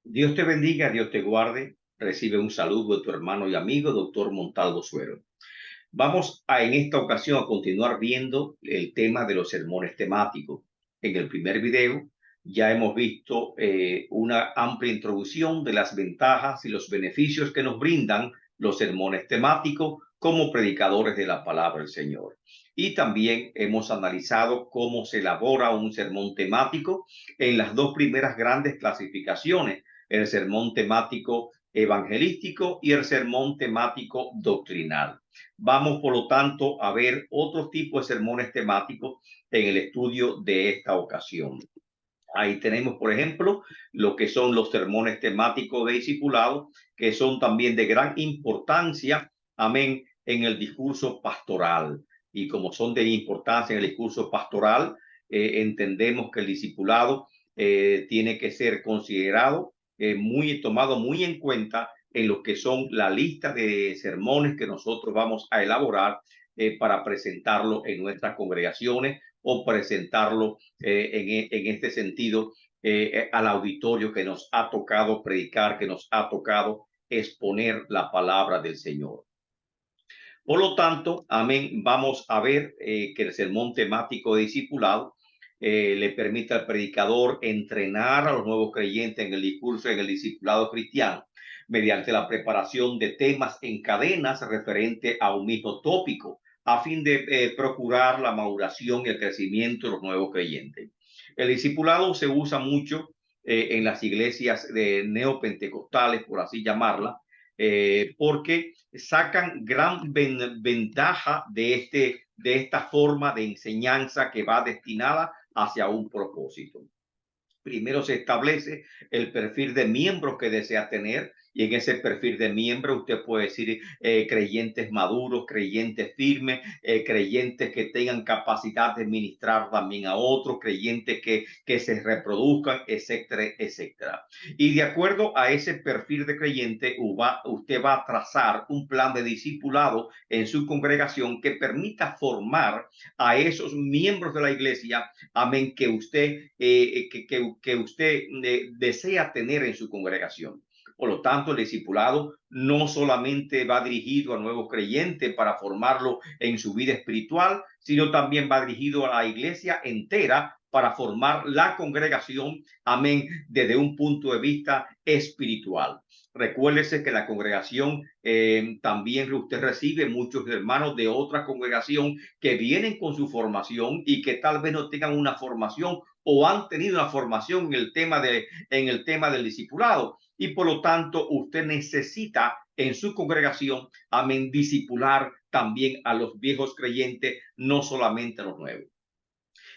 Dios te bendiga, Dios te guarde. Recibe un saludo de tu hermano y amigo, doctor Montalvo Suero. Vamos en esta ocasión a continuar viendo el tema de los sermones temáticos. En el primer video ya hemos visto una amplia introducción de las ventajas y los beneficios que nos brindan los sermones temáticos como predicadores de la palabra del Señor. Y también hemos analizado cómo se elabora un sermón temático en las dos primeras grandes clasificaciones, el sermón temático evangelístico y el sermón temático doctrinal. Vamos, por lo tanto, a ver otros tipos de sermones temáticos en el estudio de esta ocasión. Ahí tenemos, por ejemplo, lo que son los sermones temáticos de discipulado, que son también de gran importancia, amén, en el discurso pastoral. Y como son de importancia en el discurso pastoral, entendemos que el discipulado tiene que ser considerado, tomado muy en cuenta en lo que son la lista de sermones que nosotros vamos a elaborar para presentarlo en nuestras congregaciones o presentarlo en este sentido al auditorio que nos ha tocado predicar, que nos ha tocado exponer la palabra del Señor. Por lo tanto, amén, vamos a ver que el sermón temático de discipulado le permite al predicador entrenar a los nuevos creyentes en el discurso, en el discipulado cristiano, mediante la preparación de temas en cadenas referente a un mismo tópico, a fin de procurar la maduración y el crecimiento de los nuevos creyentes. El discipulado se usa mucho en las iglesias de neopentecostales, por así llamarla, porque sacan gran ventaja de esta forma de enseñanza que va destinada hacia un propósito. Primero se establece el perfil de miembros que desea tener, y en ese perfil de miembro usted puede decir creyentes maduros, creyentes firmes, creyentes que tengan capacidad de ministrar también a otros, creyentes que se reproduzcan, etcétera, etcétera. Y de acuerdo a ese perfil de creyente, usted va a trazar un plan de discipulado en su congregación que permita formar a esos miembros de la iglesia, amén, que usted desea tener en su congregación. Por lo tanto, el discipulado no solamente va dirigido a nuevos creyentes para formarlo en su vida espiritual, sino también va dirigido a la iglesia entera para formar la congregación, amén, desde un punto de vista espiritual. Recuérdese que la congregación también usted recibe muchos hermanos de otra congregación que vienen con su formación y que tal vez no tengan una formación o han tenido una formación en el tema del discipulado, y por lo tanto usted necesita en su congregación, amén, discipular también a los viejos creyentes, no solamente a los nuevos.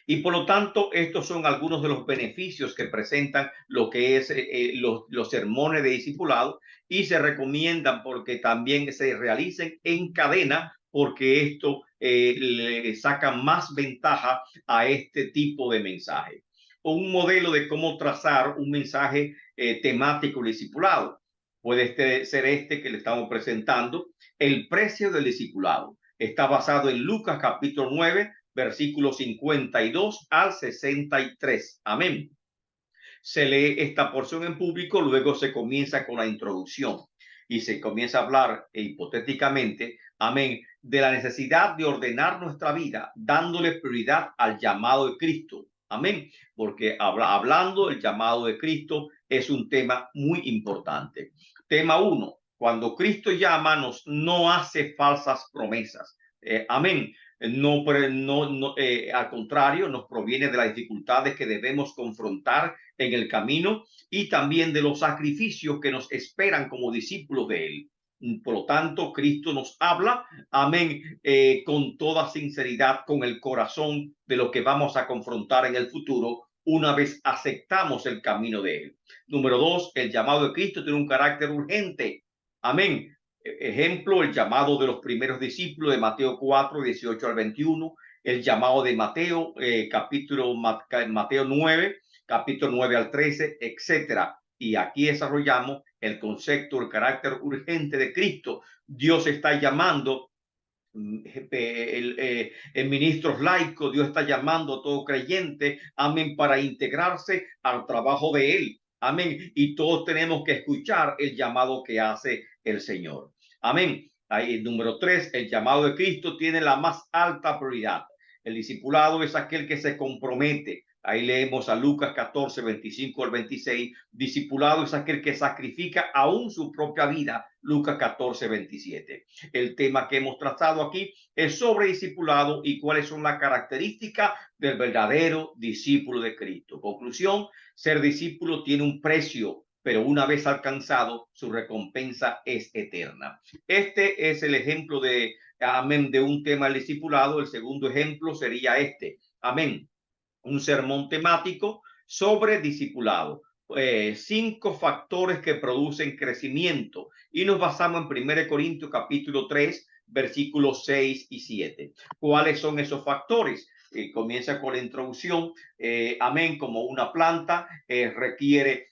Y por lo tanto, estos son algunos de los beneficios que presentan lo que es los sermones de discipulado, y se recomiendan porque también se realicen en cadena, porque esto le saca más ventaja a este tipo de mensaje. Un modelo de cómo trazar un mensaje temático discipulado puede ser este que le estamos presentando. El precio del discipulado está basado en Lucas capítulo 9, versículos 52 al 63. Amén. Se lee esta porción en público, luego se comienza con la introducción y se comienza a hablar hipotéticamente, amén, de la necesidad de ordenar nuestra vida dándole prioridad al llamado de Cristo. Amén, porque hablando del llamado de Cristo es un tema muy importante. Tema 1. Cuando Cristo llama, no hace falsas promesas. Amén. Al contrario, nos proviene de las dificultades que debemos confrontar en el camino y también de los sacrificios que nos esperan como discípulos de Él. Por lo tanto, Cristo nos habla, amén, con toda sinceridad, con el corazón de lo que vamos a confrontar en el futuro una vez aceptamos el camino de Él. Número 2, el llamado de Cristo tiene un carácter urgente. Amén. Ejemplo, el llamado de los primeros discípulos de Mateo 4, 18 al 21, el llamado de Mateo, Mateo 9, capítulo 9 al 13, etcétera. Y aquí desarrollamos el concepto, el carácter urgente de Cristo. Dios está llamando en ministros laicos, Dios está llamando a todo creyente, amén, para integrarse al trabajo de Él. Amén. Y todos tenemos que escuchar el llamado que hace el Señor. Amén. Ahí, número 3, el llamado de Cristo tiene la más alta prioridad. El discipulado es aquel que se compromete. Ahí leemos a Lucas 14, 25 al 26. Discipulado es aquel que sacrifica aún su propia vida. Lucas 14, 27. El tema que hemos tratado aquí es sobre discipulado y cuáles son las características del verdadero discípulo de Cristo. Conclusión, ser discípulo tiene un precio, pero una vez alcanzado, su recompensa es eterna. Este es el ejemplo de, amén, de un tema del discipulado. El segundo ejemplo sería este, amén, un sermón temático sobre discipulado. 5 factores que producen crecimiento y nos basamos en 1 Corintios capítulo 3 versículos 6 y 7. ¿Cuáles son esos factores? Comienza con la introducción, amén, como una planta requiere,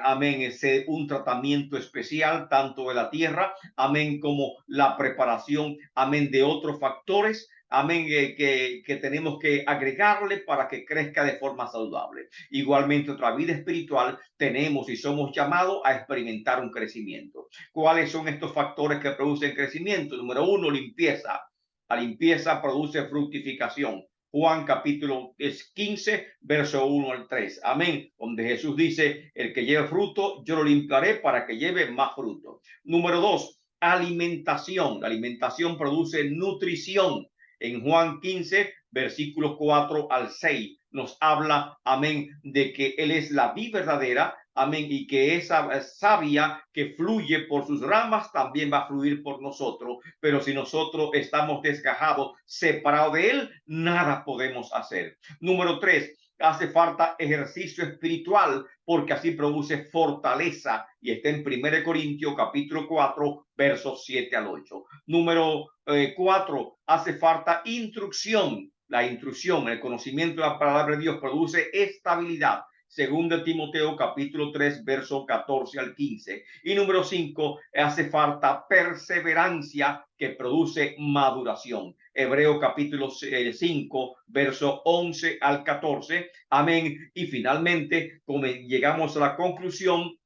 amén, un tratamiento especial tanto de la tierra, amén, como la preparación, amén, de otros factores, amén, que tenemos que agregarle para que crezca de forma saludable. Igualmente, otra vida espiritual tenemos y somos llamados a experimentar un crecimiento. ¿Cuáles son estos factores que producen crecimiento? Número 1, limpieza. La limpieza produce fructificación. Juan capítulo 15, verso 1 al 3. Amén. Donde Jesús dice, el que lleve fruto, yo lo limpiaré para que lleve más fruto. Número 2, alimentación. La alimentación produce nutrición. En Juan 15, versículos 4 al 6, nos habla, amén, de que Él es la vid verdadera, amén, y que esa savia que fluye por sus ramas también va a fluir por nosotros. Pero si nosotros estamos desgajados, separados de Él, nada podemos hacer. Número 3, hace falta ejercicio espiritual porque así produce fortaleza y está en 1 Corintios capítulo 4 versos 7 al 8. Número 4, hace falta instrucción. La instrucción, el conocimiento de la palabra de Dios produce estabilidad. Segundo Timoteo capítulo 3 verso 14 al 15. Y número 5, hace falta perseverancia que produce maduración. Hebreo capítulo 5 verso 11 al 14. Amén. Y finalmente, como llegamos a la conclusión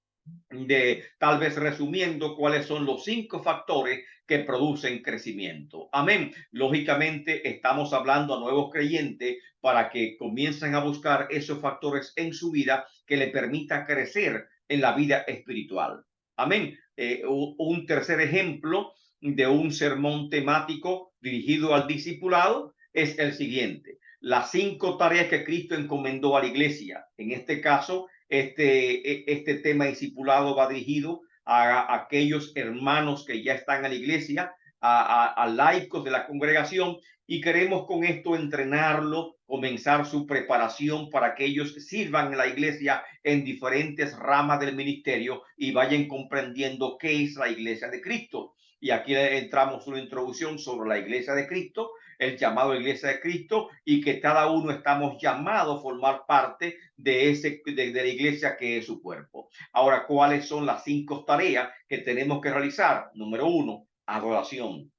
de, tal vez resumiendo, cuáles son los 5 factores que producen crecimiento. Amén. Lógicamente estamos hablando a nuevos creyentes para que comiencen a buscar esos factores en su vida que le permita crecer en la vida espiritual. Amén. Un tercer ejemplo de un sermón temático dirigido al discipulado es el siguiente: las 5 tareas que Cristo encomendó a la iglesia. En este caso, este tema discipulado va dirigido a aquellos hermanos que ya están en la iglesia, a laicos de la congregación, y queremos con esto entrenarlo, comenzar su preparación para que ellos sirvan en la iglesia en diferentes ramas del ministerio y vayan comprendiendo qué es la iglesia de Cristo. Y aquí entramos una introducción sobre la iglesia de Cristo, el llamado iglesia de Cristo, y que cada uno estamos llamados a formar parte de la iglesia que es su cuerpo. Ahora, ¿cuáles son las 5 tareas que tenemos que realizar? Número 1, adoración.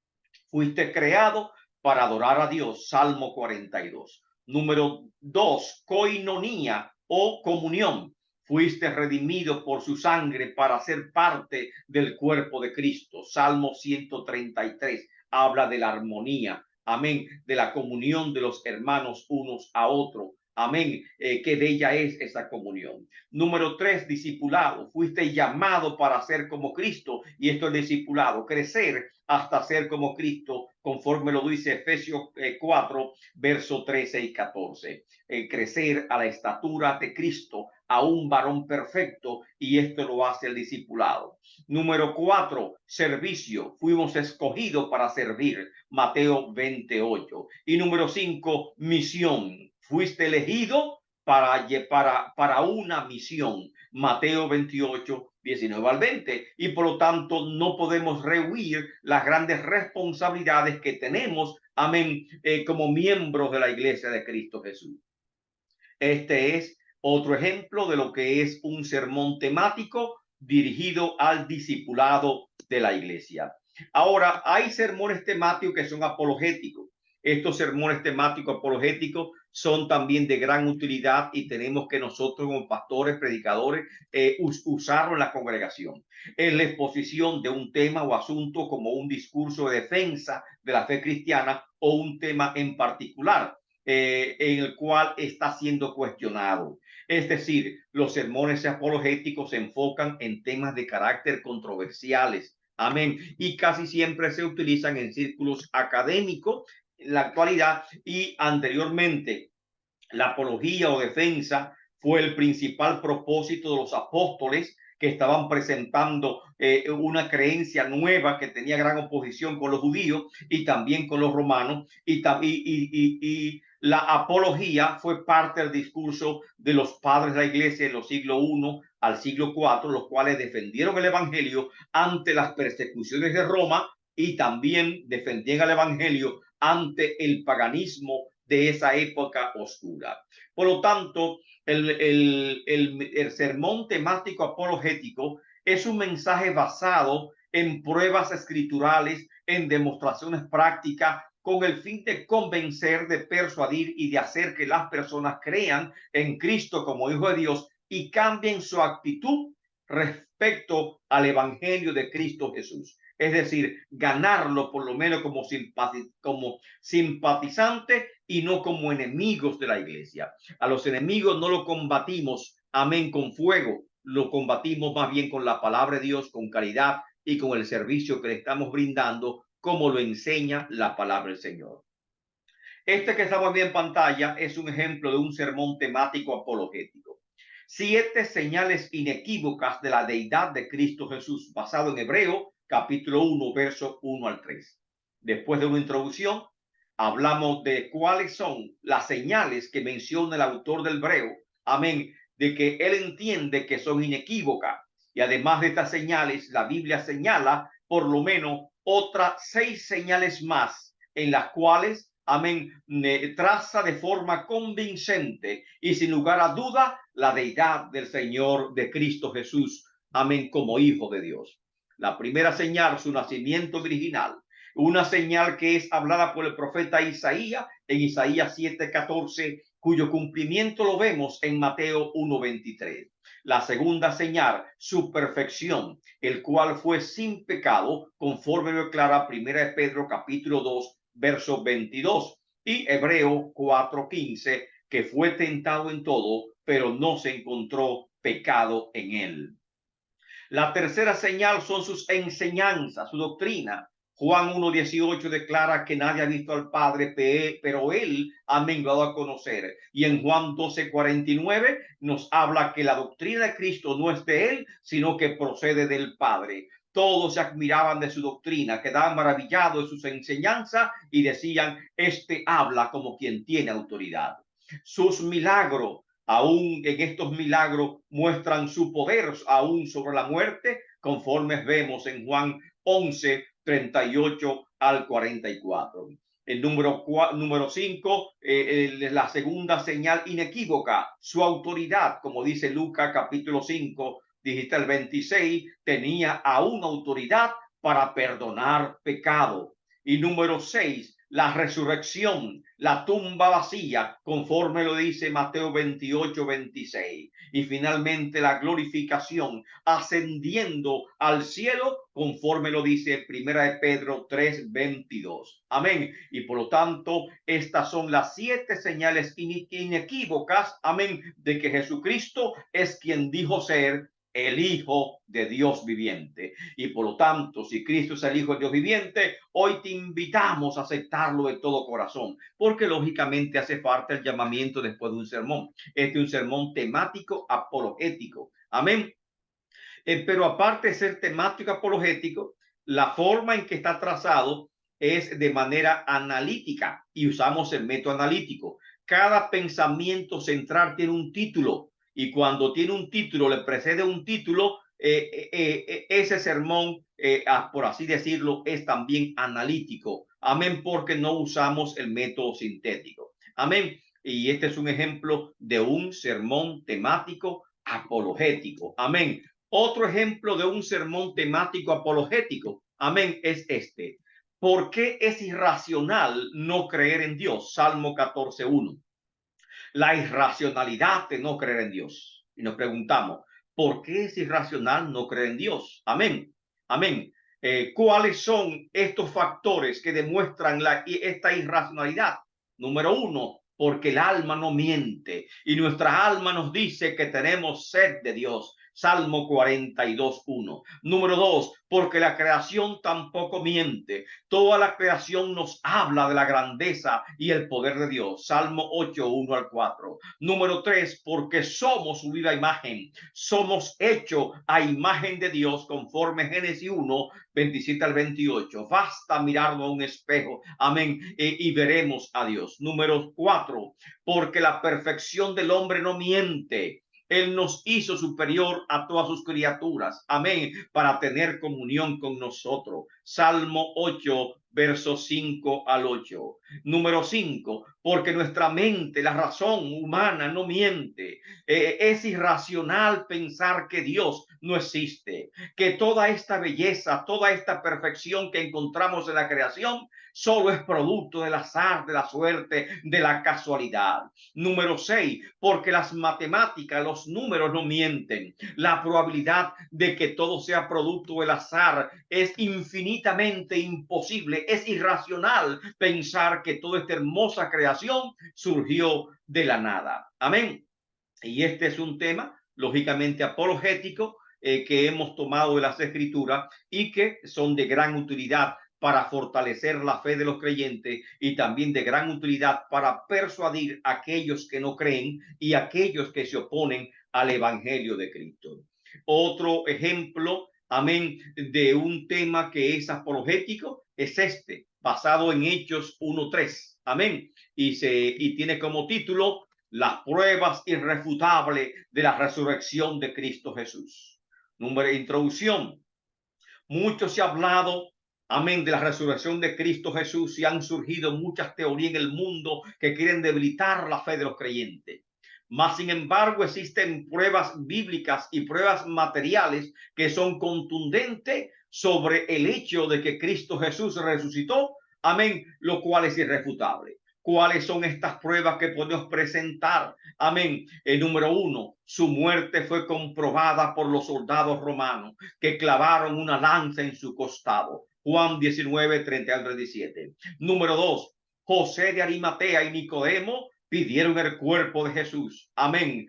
Fuiste creado para adorar a Dios, Salmo 42. Número 2, coinonía o comunión. Fuiste redimido por su sangre para ser parte del cuerpo de Cristo. Salmo 133 habla de la armonía, amén, de la comunión de los hermanos unos a otros. Amén, que de ella es esa comunión. Número 3, discipulado. Fuiste llamado para ser como Cristo, y esto es discipulado, crecer hasta ser como Cristo, conforme lo dice Efesios 4, verso 13 y 14. Crecer a la estatura de Cristo, a un varón perfecto, y esto lo hace el discipulado. Número 4, servicio. Fuimos escogidos para servir, Mateo 28. Y número 5, misión. Fuiste elegido para una misión, Mateo 28, 19 al 20, y por lo tanto no podemos rehuir las grandes responsabilidades que tenemos, amén, como miembros de la iglesia de Cristo Jesús. Este es otro ejemplo de lo que es un sermón temático dirigido al discipulado de la iglesia. Ahora, hay sermones temáticos que son apologéticos. Estos sermones temáticos apologéticos son también de gran utilidad y tenemos que nosotros como pastores, predicadores, usarlo en la congregación. En la exposición de un tema o asunto como un discurso de defensa de la fe cristiana o un tema en particular en el cual está siendo cuestionado. Es decir, los sermones apologéticos se enfocan en temas de carácter controversiales. Amén. Y casi siempre se utilizan en círculos académicos en la actualidad y anteriormente. La apología o defensa fue el principal propósito de los apóstoles que estaban presentando una creencia nueva que tenía gran oposición con los judíos y también con los romanos y la apología fue parte del discurso de los padres de la iglesia en los siglos I al siglo IV, los cuales defendieron el evangelio ante las persecuciones de Roma y también defendían el evangelio ante el paganismo de esa época oscura. Por lo tanto, el sermón temático apologético es un mensaje basado en pruebas escriturales, en demostraciones prácticas, con el fin de convencer, de persuadir y de hacer que las personas crean en Cristo como Hijo de Dios y cambien su actitud respecto al Evangelio de Cristo Jesús. Es decir, ganarlo por lo menos como simpatizante y no como enemigos de la iglesia. A los enemigos no lo combatimos, amén, con fuego, lo combatimos más bien con la palabra de Dios, con caridad y con el servicio que le estamos brindando, como lo enseña la palabra del Señor. Este que estamos viendo en pantalla es un ejemplo de un sermón temático apologético. 7 señales inequívocas de la deidad de Cristo Jesús, basado en Hebreo, capítulo 1, verso 1 al 3. Después de una introducción, hablamos de cuáles son las señales que menciona el autor del Hebreo, amén, de que él entiende que son inequívocas. Y además de estas señales, la Biblia señala por lo menos otras 6 señales más en las cuales, amén, traza de forma convincente y sin lugar a duda la deidad del Señor de Cristo Jesús, amén, como Hijo de Dios. La primera señal, su nacimiento virginal, una señal que es hablada por el profeta Isaías en Isaías 7:14, cuyo cumplimiento lo vemos en Mateo 1:23. La segunda señal, su perfección, el cual fue sin pecado, conforme lo declara 1 Pedro capítulo 2, verso 22, y Hebreo 4:15, que fue tentado en todo, pero no se encontró pecado en él. La tercera señal son sus enseñanzas, su doctrina. Juan 1:18 declara que nadie ha visto al Padre, pero él ha menguado a conocer. Y en Juan 12:49 nos habla que la doctrina de Cristo no es de él, sino que procede del Padre. Todos se admiraban de su doctrina, quedaban maravillados de sus enseñanzas y decían, este habla como quien tiene autoridad. Sus milagros, aún en estos milagros muestran su poder aún sobre la muerte, conforme vemos en Juan 11:38 al 44. El número 5, la segunda señal inequívoca, su autoridad, como dice Lucas capítulo 5, dijiste el 26, tenía aún autoridad para perdonar pecado. Y número 6, la resurrección, la tumba vacía, conforme lo dice Mateo 28:26. Y finalmente la glorificación, ascendiendo al cielo, conforme lo dice 1 Pedro 3:22. Amén. Y por lo tanto, estas son las 7 señales inequívocas, amén, de que Jesucristo es quien dijo ser el Hijo de Dios viviente. Y por lo tanto, si Cristo es el Hijo de Dios viviente, hoy te invitamos a aceptarlo de todo corazón, porque lógicamente hace falta el llamamiento después de un sermón. Este es un sermón temático apologético. Amén. Pero aparte de ser temático apologético, la forma en que está trazado es de manera analítica y usamos el método analítico. Cada pensamiento central tiene un título y cuando tiene un título, le precede un título, ese sermón, por así decirlo, es también analítico. Amén, porque no usamos el método sintético. Amén. Y este es un ejemplo de un sermón temático apologético. Amén. Otro ejemplo de un sermón temático apologético, amén, es este. ¿Por qué es irracional no creer en Dios? Salmo 14:1. La irracionalidad de no creer en Dios. Y nos preguntamos, ¿por qué es irracional no creer en Dios? Amén. Amén. ¿Cuáles son estos factores que demuestran esta irracionalidad? Número uno, porque el alma no miente y nuestra alma nos dice que tenemos sed de Dios. Salmo 42:1. Número dos, porque la creación tampoco miente. Toda la creación nos habla de la grandeza y el poder de Dios. Salmo 8:1 al 4. Número tres, porque somos su viva imagen. Somos hechos a imagen de Dios conforme Génesis 1:27 al 28. Basta mirarlo a un espejo. Amén. Y veremos a Dios. Número cuatro, porque la perfección del hombre no miente. Él nos hizo superior a todas sus criaturas. Amén. Para tener comunión con nosotros. Salmo 8:5 al 8. Número 5, porque nuestra mente, la razón humana no miente. Es irracional pensar que Dios no existe, que toda esta belleza, toda esta perfección que encontramos en la creación solo es producto del azar, de la suerte, de la casualidad. Número 6, porque las matemáticas, los números no mienten. La probabilidad de que todo sea producto del azar es infinitamente imposible. Es irracional pensar que toda esta hermosa creación surgió de la nada. Amén. Y este es un tema, lógicamente, apologético, que hemos tomado de las Escrituras y que son de gran utilidad para fortalecer la fe de los creyentes y también de gran utilidad para persuadir a aquellos que no creen y a aquellos que se oponen al Evangelio de Cristo. Otro ejemplo, amén, de un tema que es apologético es este, basado en Hechos 1:3. Amén. Y tiene como título las pruebas irrefutables de la resurrección de Cristo Jesús. Número de introducción. Mucho se ha hablado, amén, de la resurrección de Cristo Jesús y han surgido muchas teorías en el mundo que quieren debilitar la fe de los creyentes. Mas, sin embargo, existen pruebas bíblicas y pruebas materiales que son contundentes sobre el hecho de que Cristo Jesús resucitó, amén, lo cual es irrefutable. ¿Cuáles son estas pruebas que podemos presentar? Amén. El número uno, su muerte fue comprobada por los soldados romanos que clavaron una lanza en su costado. Juan 19:30 al 37. Número dos, José de Arimatea y Nicodemo pidieron el cuerpo de Jesús. Amén.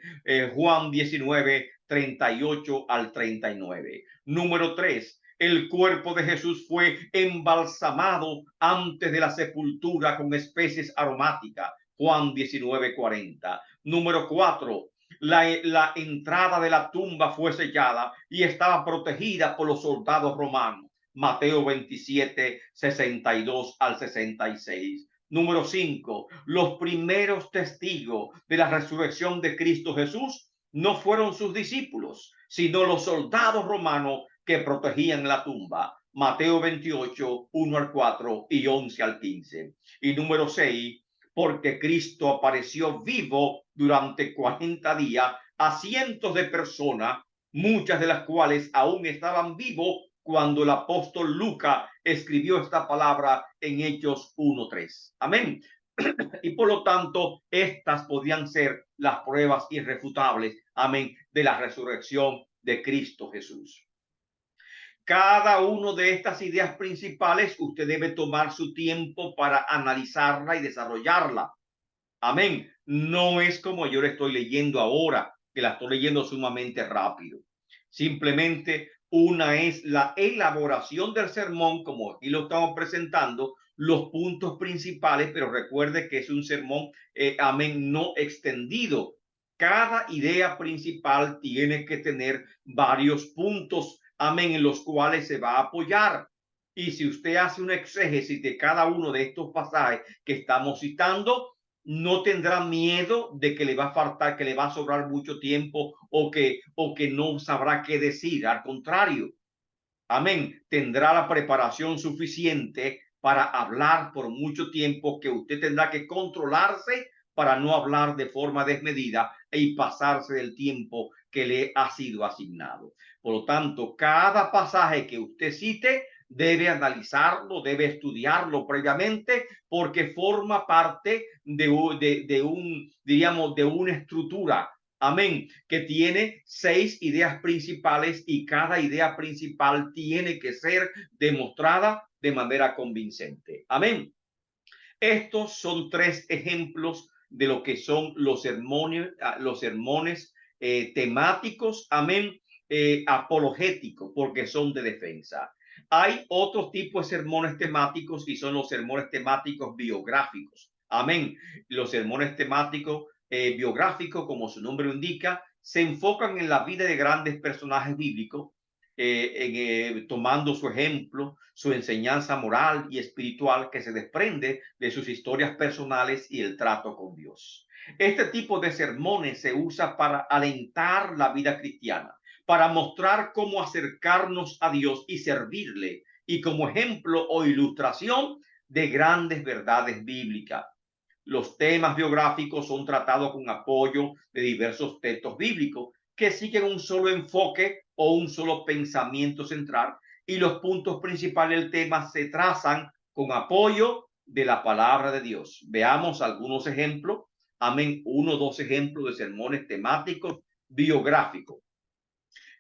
Juan 19:38 al 39. Número tres, el cuerpo de Jesús fue embalsamado antes de la sepultura con especies aromáticas. Juan 19:40. Número 4. La entrada de la tumba fue sellada y estaba protegida por los soldados romanos. Mateo 27:62 al 66. Número 5. Los primeros testigos de la resurrección de Cristo Jesús no fueron sus discípulos, sino los soldados romanos que protegían la tumba. Mateo 28:1 al 4 y 11 al 15. Y número 6, porque Cristo apareció vivo durante 40 días a cientos de personas, muchas de las cuales aún estaban vivos cuando el apóstol Lucas escribió esta palabra en Hechos 1:3. Amén. Y por lo tanto, estas podían ser las pruebas irrefutables, amén, de la resurrección de Cristo Jesús. Cada una de estas ideas principales, usted debe tomar su tiempo para analizarla y desarrollarla. Amén. No es como yo le estoy leyendo ahora, que la estoy leyendo sumamente rápido. Simplemente una es la elaboración del sermón, como aquí lo estamos presentando, los puntos principales, pero recuerde que es un sermón, amén, no extendido. Cada idea principal tiene que tener varios puntos, amén, en los cuales se va a apoyar. Y si usted hace un exégesis de cada uno de estos pasajes que estamos citando, no tendrá miedo de que le va a faltar, que le va a sobrar mucho tiempo o que no sabrá qué decir. Al contrario, amén, tendrá la preparación suficiente para hablar por mucho tiempo, que usted tendrá que controlarse para no hablar de forma desmedida y pasarse del tiempo que le ha sido asignado. Por lo tanto, cada pasaje que usted cite debe analizarlo, debe estudiarlo previamente, porque forma parte diríamos, de una estructura. Amén, que tiene 6 ideas principales y cada idea principal tiene que ser demostrada de manera convincente. Amén. Estos son 3 ejemplos de lo que son los sermones temáticos, amén, apologéticos, porque son de defensa. Hay otro tipo de sermones temáticos y son los sermones temáticos biográficos. Amén. Los sermones temáticos biográficos, como su nombre lo indica, se enfocan en la vida de grandes personajes bíblicos, tomando su ejemplo, su enseñanza moral y espiritual que se desprende de sus historias personales y el trato con Dios. Este tipo de sermones se usa para alentar la vida cristiana, para mostrar cómo acercarnos a Dios y servirle, y como ejemplo o ilustración de grandes verdades bíblicas. Los temas biográficos son tratados con apoyo de diversos textos bíblicos que siguen un solo enfoque o un solo pensamiento central, y los puntos principales del tema se trazan con apoyo de la palabra de Dios. Veamos algunos ejemplos. Amén. 1 o 2 ejemplos de sermones temáticos biográficos.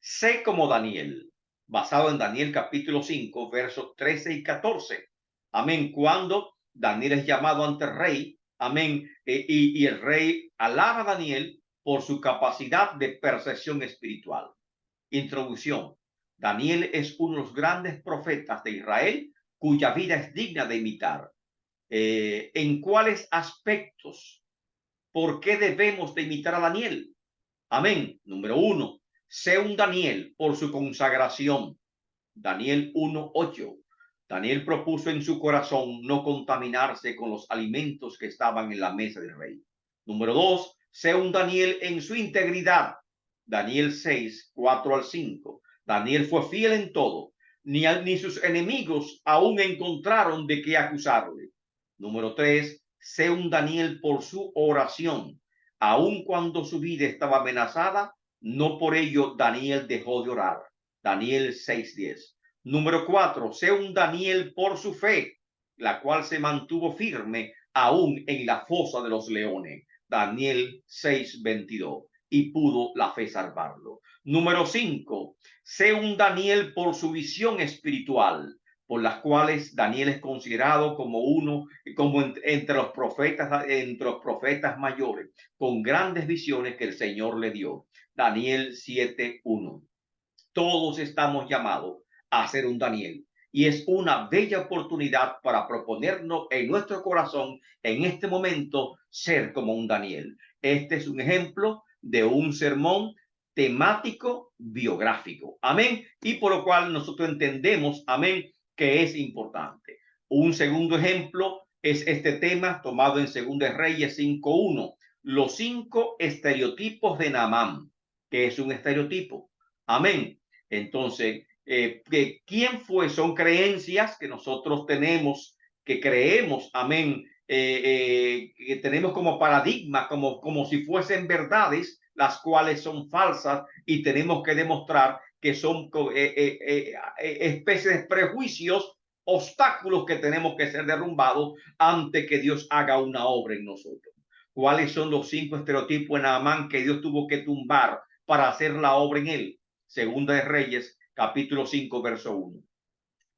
Sé como Daniel, basado en Daniel capítulo 5, versos 13 y 14. Amén. Cuando Daniel es llamado ante el rey, amén, y el rey alaba a Daniel por su capacidad de percepción espiritual. Introducción. Daniel es uno de los grandes profetas de Israel cuya vida es digna de imitar. ¿En cuáles aspectos? ¿Por qué debemos de imitar a Daniel? Amén. Número 1. Sé un Daniel por su consagración. Daniel 1:8. Daniel propuso en su corazón no contaminarse con los alimentos que estaban en la mesa del rey. Número 2. Sé un Daniel en su integridad. Daniel 6:4-5. Daniel fue fiel en todo, ni sus enemigos aún encontraron de qué acusarle. Número 3. Sé un Daniel por su oración. Aun cuando su vida estaba amenazada, no por ello Daniel dejó de orar. Daniel 6:10. Número 4. Sé un Daniel por su fe, la cual se mantuvo firme aún en la fosa de los leones. Daniel 6:22. Y pudo la fe salvarlo. Número 5. Sé un Daniel por su visión espiritual, por las cuales Daniel es considerado como entre los profetas mayores, con grandes visiones que el Señor le dio. Daniel 7:1. Todos estamos llamados a ser un Daniel, y es una bella oportunidad para proponernos en nuestro corazón en este momento ser como un Daniel. Este es un ejemplo de un sermón temático biográfico. Amén. Y por lo cual nosotros entendemos, amén, que es importante. Un segundo ejemplo es este tema tomado en 2 Reyes 5:1. Los 5 estereotipos de Naamán, que es un estereotipo. Amén. Entonces, ¿quién fue? Son creencias que nosotros tenemos, que creemos, amén, que tenemos como paradigma, como si fuesen verdades, las cuales son falsas, y tenemos que demostrar que son especies de prejuicios, obstáculos que tenemos que ser derrumbados antes que Dios haga una obra en nosotros. ¿Cuáles son los 5 estereotipos en Naamán que Dios tuvo que tumbar para hacer la obra en él? Segunda de Reyes, capítulo 5, verso 1.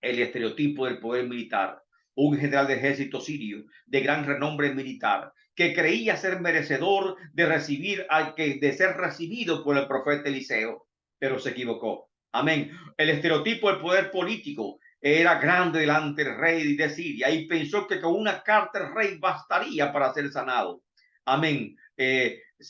El estereotipo del poder militar. Un general de ejército sirio de gran renombre militar que creía ser merecedor de ser recibido por el profeta Eliseo, pero se equivocó. Amén. El estereotipo del poder político. Era grande delante del rey de Siria y pensó que con una carta el rey bastaría para ser sanado. Amén.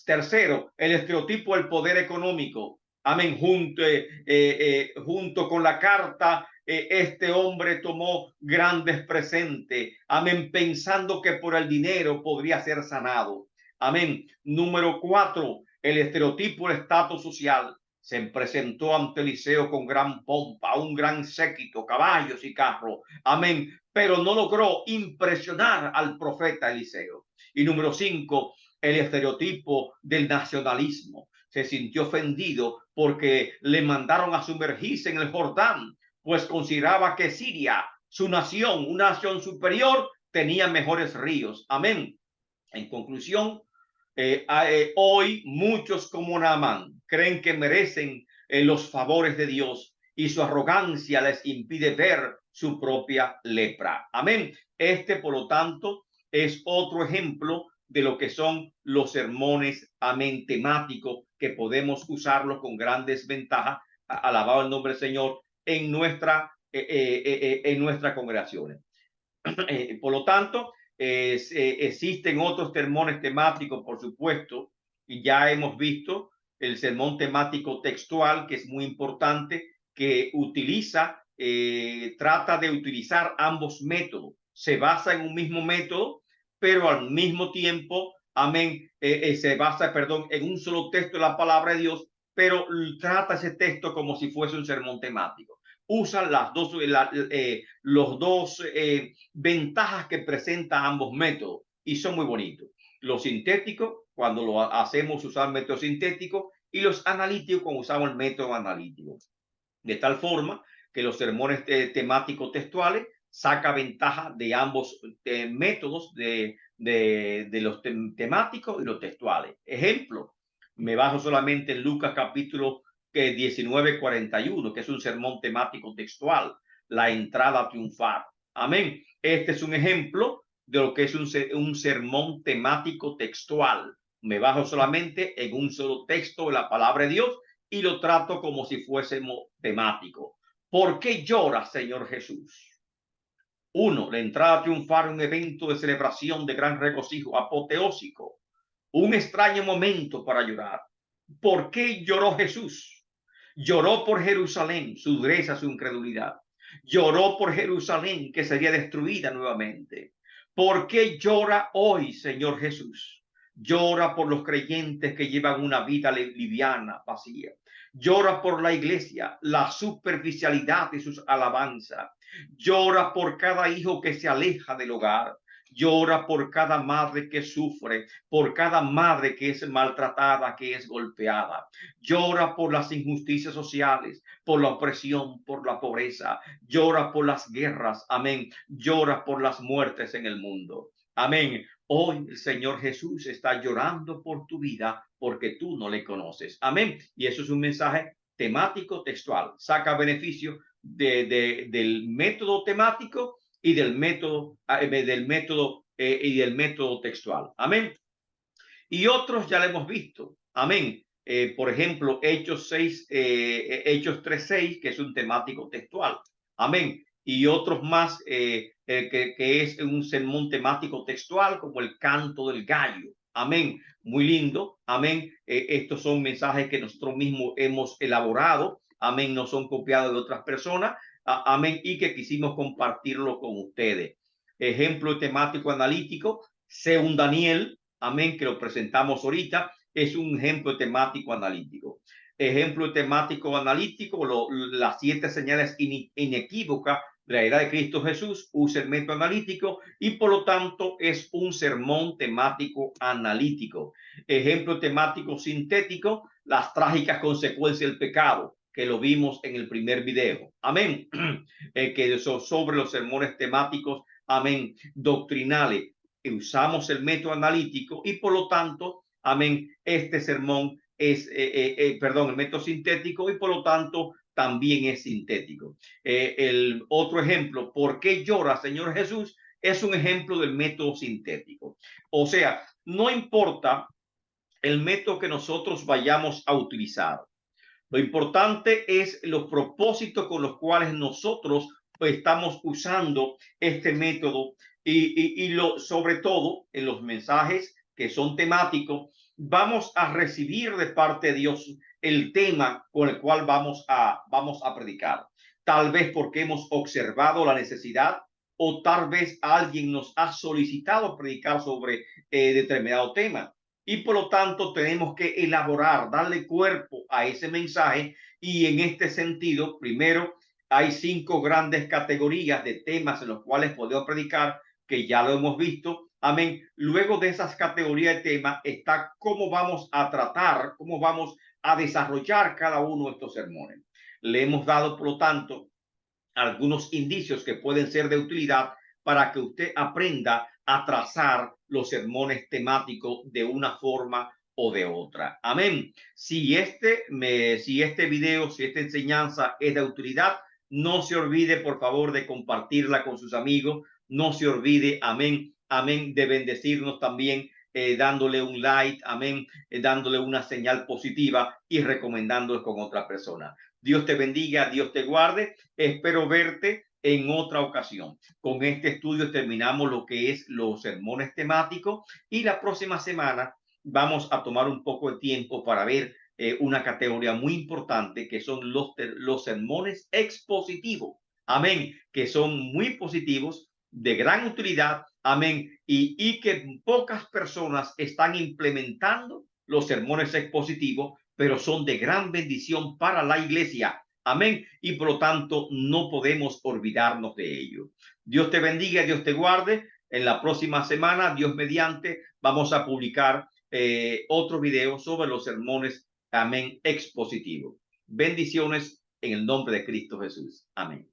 Tercero, el estereotipo del poder económico. Amén. Junto con la carta, este hombre tomó grandes presentes. Amén. Pensando que por el dinero podría ser sanado. Amén. Número 4, el estereotipo del estatus social. Se presentó ante Eliseo con gran pompa, un gran séquito, caballos y carros. Amén. Pero no logró impresionar al profeta Eliseo. Y número 5, el estereotipo del nacionalismo. Se sintió ofendido porque le mandaron a sumergirse en el Jordán, pues consideraba que Siria, su nación, una nación superior, tenía mejores ríos. Amén. En conclusión, hoy muchos como Naamán creen que merecen los favores de Dios y su arrogancia les impide ver su propia lepra. Amén. Este, por lo tanto, es otro ejemplo de lo que son los sermones, amén, temáticos, que podemos usarlos con grandes ventajas, alabado el nombre del Señor, en nuestras congregaciones. Por lo tanto, existen otros sermones temáticos, por supuesto, y ya hemos visto el sermón temático textual, que es muy importante, que trata de utilizar ambos métodos. Se basa en un mismo método, pero al mismo tiempo, amén, se basa, perdón, en un solo texto de la palabra de Dios, pero trata ese texto como si fuese un sermón temático. Usan los dos ventajas que presenta ambos métodos y son muy bonitos. Los sintéticos, cuando lo hacemos usar método sintético, y los analíticos, cuando usamos el método analítico. De tal forma que los sermones temáticos textuales saca ventaja de ambos métodos de los temáticos y los textuales. Ejemplo, me baso solamente en Lucas capítulo 19:41, que es un sermón temático textual, la entrada triunfal. Amén. Este es un ejemplo de lo que es un sermón temático textual. Me baso solamente en un solo texto de la palabra de Dios y lo trato como si fuésemos temático. ¿Por qué llora, Señor Jesús? Uno, la entrada triunfal, un evento de celebración de gran regocijo, apoteósico, un extraño momento para llorar. ¿Por qué lloró Jesús? Lloró por Jerusalén, su dureza, su incredulidad. Lloró por Jerusalén, que sería destruida nuevamente. ¿Por qué llora hoy, Señor Jesús? Llora por los creyentes que llevan una vida liviana, vacía. Llora por la iglesia, la superficialidad de sus alabanzas. Llora por cada hijo que se aleja del hogar. Llora por cada madre que sufre, por cada madre que es maltratada, que es golpeada. Llora por las injusticias sociales, por la opresión, por la pobreza. Llora por las guerras. Amén. Llora por las muertes en el mundo. Amén. Hoy el Señor Jesús está llorando por tu vida porque tú no le conoces. Amén. Y eso es un mensaje temático textual. Saca beneficio del método temático y del método textual. Amén. Y otros ya lo hemos visto. Amén. Por ejemplo, Hechos 3:6, que es un temático textual. Amén. Y otros más que es un sermón temático textual, como el canto del gallo. Amén. Muy lindo. Amén. Estos son mensajes que nosotros mismos hemos elaborado. Amén. No son copiados de otras personas. Amén. Y que quisimos compartirlo con ustedes. Ejemplo temático analítico, según Daniel. Amén, que lo presentamos ahorita, es un ejemplo temático analítico. Ejemplo temático analítico, las 7 señales inequívocas de la edad de Cristo Jesús, usa el método analítico y por lo tanto es un sermón temático analítico. Ejemplo temático sintético, las trágicas consecuencias del pecado, que lo vimos en el primer video. Amén. Que sobre los sermones temáticos, amén, doctrinales. Usamos el método analítico y por lo tanto, amén, este sermón es, el método sintético y por lo tanto también es sintético. El otro ejemplo, ¿por qué llora, Señor Jesús? Es un ejemplo del método sintético. O sea, no importa el método que nosotros vayamos a utilizar. Lo importante es los propósitos con los cuales nosotros estamos usando este método sobre todo en los mensajes que son temáticos, vamos a recibir de parte de Dios el tema con el cual vamos a predicar. Tal vez porque hemos observado la necesidad o tal vez alguien nos ha solicitado predicar sobre determinado tema. Y por lo tanto tenemos que elaborar, darle cuerpo a ese mensaje. Y en este sentido, primero, hay 5 grandes categorías de temas en los cuales podemos predicar, que ya lo hemos visto. Amén. Luego de esas categorías de temas está cómo vamos a tratar, cómo vamos a desarrollar cada uno de estos sermones. Le hemos dado, por lo tanto, algunos indicios que pueden ser de utilidad para que usted aprenda a trazar los sermones temáticos de una forma o de otra. Amén. Si este video, si esta enseñanza es de utilidad, no se olvide, por favor, de compartirla con sus amigos. No se olvide, amén, amén, de bendecirnos también, dándole un like, amén, dándole una señal positiva y recomendándolo con otra persona. Dios te bendiga, Dios te guarde. Espero verte en otra ocasión. Con este estudio terminamos lo que es los sermones temáticos y la próxima semana vamos a tomar un poco de tiempo para ver una categoría muy importante que son los sermones expositivos. Amén. Que son muy positivos, de gran utilidad. Amén. Y que pocas personas están implementando los sermones expositivos, pero son de gran bendición para la iglesia. Amén. Y por lo tanto, no podemos olvidarnos de ello. Dios te bendiga, Dios te guarde. En la próxima semana, Dios mediante, vamos a publicar otro video sobre los sermones, amén, expositivos. Bendiciones en el nombre de Cristo Jesús. Amén.